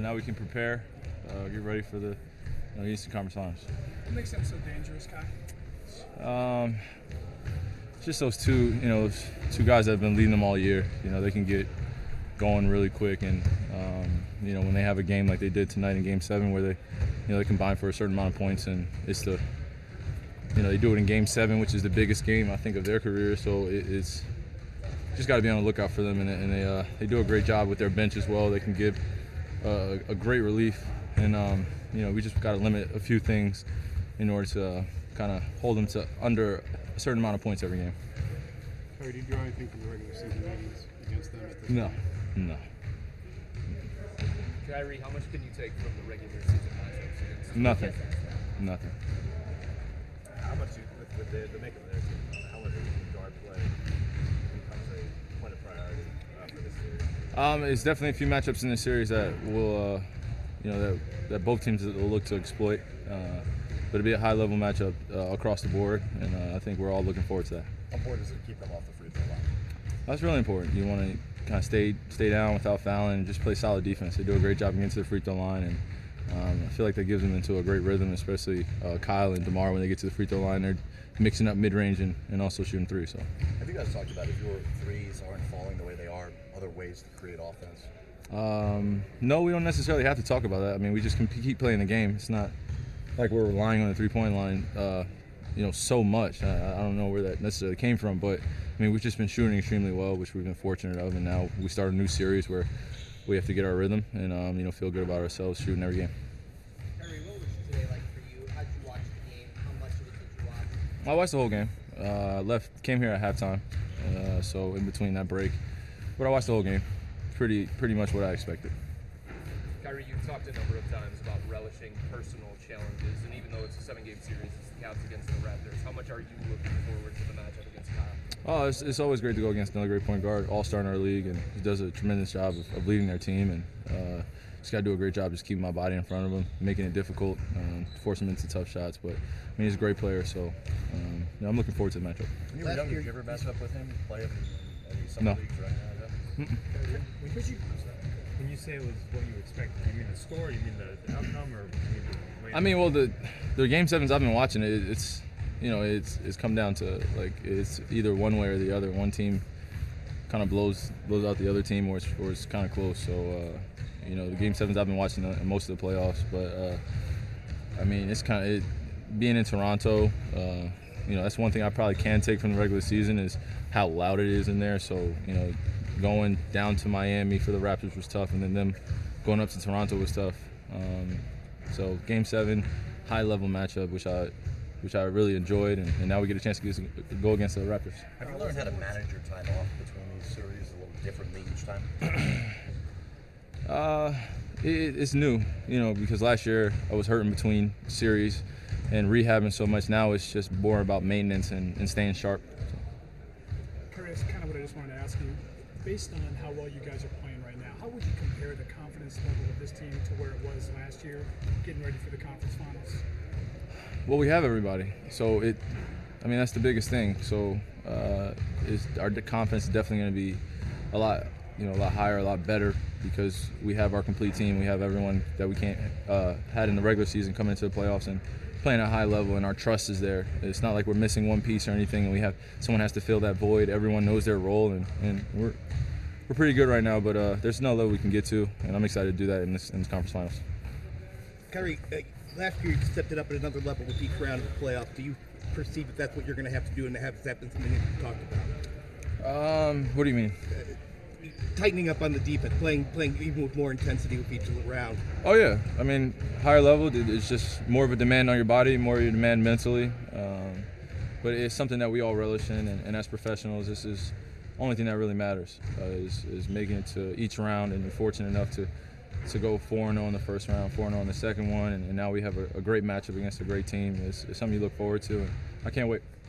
now we can prepare, get ready for the Eastern Conference Finals. What makes them so dangerous, Kai? It's just those two guys that have been leading them all year. They can get going really quick, and when they have a game like they did tonight in Game 7, where they combine for a certain amount of points, and it's they do it in Game 7, which is the biggest game I think of their career. So it's just got to be on the lookout for them, and they do a great job with their bench as well. They can give a great relief, and we just got to limit a few things in order to kind of hold them to under a certain amount of points every game. Kyrie, do you draw anything from the regular season games against them at this No, point? no. Kyrie, how much can you take from the regular season matchups against Nothing. Cavaliers? Nothing. How much with the makeup of their team, how much guard play becomes a point of priority for this series? It's definitely a few matchups in this series that will, that both teams will look to exploit. But it'll be a high-level matchup across the board, and I think we're all looking forward to that. How important is it to keep them off the free throw line? That's really important. You want to kind of stay down without fouling and just play solid defense. They do a great job against the free throw line, and I feel like that gives them into a great rhythm, especially Kyle and DeMar when they get to the free throw line. They're mixing up mid-range and also shooting three. So, have you guys talked about if your threes aren't falling the way they are, other ways to create offense? No, we don't necessarily have to talk about that. I mean, we just can keep playing the game. It's not like we're relying on the three-point line, so much. I don't know where that necessarily came from, but I mean, we've just been shooting extremely well, which we've been fortunate of, and now we start a new series where we have to get our rhythm and feel good about ourselves shooting every game. Kyrie, what was today like for you? How did you watch the game? How much of it did you watch? I watched the whole game. Came here at halftime, so in between that break, but I watched the whole game. Pretty much what I expected. Kyrie, you've talked a number of times about relishing personal challenges, and even though it's a 7-game series, it's the Cavs against the Raptors. How much are you looking forward to the matchup against Kyle? Oh, it's always great to go against another great point guard, all-star in our league, and he does a tremendous job of leading their team, and just got to do a great job just keeping my body in front of him, making it difficult, forcing him into tough shots. But I mean, he's a great player, so I'm looking forward to the matchup. When you were young, did you ever match up with him, play him in any summer leagues or anything like that? When you say it was what you expected, do you mean the score, you mean the outcome, or you mean the way? I mean, well, the Game 7s I've been watching, it's come down to it's either one way or the other. One team kind of blows out the other team, or it's kind of close. So the Game 7s I've been watching in most of the playoffs, but I mean, it's kind of being in Toronto. That's one thing I probably can take from the regular season is how loud it is in there. So going down to Miami for the Raptors was tough, and then them going up to Toronto was tough. So Game 7, high-level matchup, which I really enjoyed, and now we get a chance to go against the Raptors. Have you learned how to manage your time off between these series a little differently each time? It's new, because last year I was hurting between series and rehabbing so much. Now it's just more about maintenance and staying sharp. Kyrie, that's kind of what I just wanted to ask you. Based on how well you guys are playing right now, how would you compare the confidence level of this team to where it was last year, getting ready for the conference finals? Well, we have everybody, so that's the biggest thing. So our confidence is definitely going to be a lot higher, a lot better, because we have our complete team. We have everyone that we had in the regular season coming into the playoffs and playing at a high level, and our trust is there. It's not like we're missing one piece or anything, and someone has to fill that void. Everyone knows their role, and we're pretty good right now, but there's no level we can get to, and I'm excited to do that in this conference finals. Kyrie, last year you stepped it up at another level with each round of the playoffs. Do you perceive that that's what you're going to have to do, and has that been something that you talked about? What do you mean? Tightening up on the defense, playing even with more intensity with each round. Oh yeah, I mean, higher level, it's just more of a demand on your body, more of a demand mentally. But it's something that we all relish in, and as professionals, this is the only thing that really matters, is making it to each round, and we're fortunate enough to go 4-0 in the first round, 4-0 in the second one, and now we have a great matchup against a great team. It's something you look forward to, and I can't wait.